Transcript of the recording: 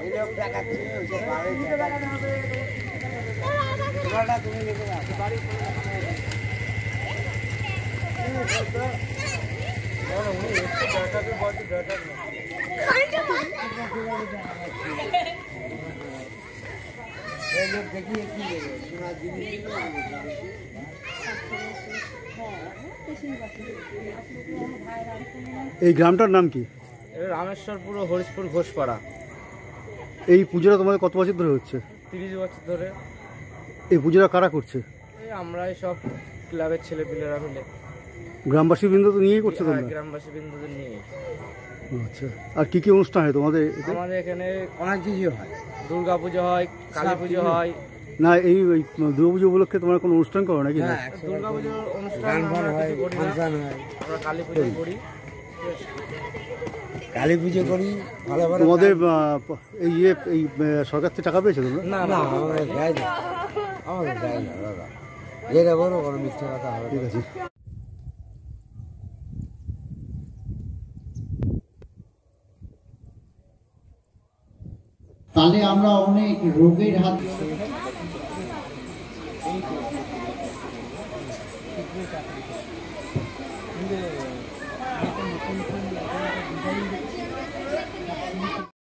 এই লোক দেখাচ্ছে ওইসব বাড়ি তুমি নিতে যাও বাড়ি দেখিয়ে কি এই গ্রামটার নাম কি? রামেশ্বরপুর ও হরিশপুর ঘোষপাড়া। এই পুজোটা তোমাদের কত বছর ধরে হচ্ছে? 30 বছর ধরে। এই পুজোটা কারা করছে? এই আমরাই সব ক্লাবের ছেলেপিলেরা মিলে। গ্রামবাসী বৃন্দ তো নিয়েই করছে তোমরা? গ্রামবাসী বৃন্দদের নিয়ে। আচ্ছা, আর কি কি অনুষ্ঠান হয় তোমাদের? আমাদের এখানে অনেক কিছু হয়, দুর্গা পুজো হয়, কালী পুজো হয়। না এই দুর্গা পুজো উপলক্ষে তোমরা কোনো অনুষ্ঠান করো নাকি? দুর্গা পুজোর অনুষ্ঠান আমরা কালী পুজো করি। কালী পুজো করি ভালো ভালো। তোমাদের এই এই সরকার থেকে টাকা পেয়েছো তোমরা? না না আমাদের দেয় না, আমাদের দেয় না দাদা, যেটা বলো বড় মিথ্যে কথা হবে। ঠিক আছে। তাহলে আমরা অনেক রোগের হাত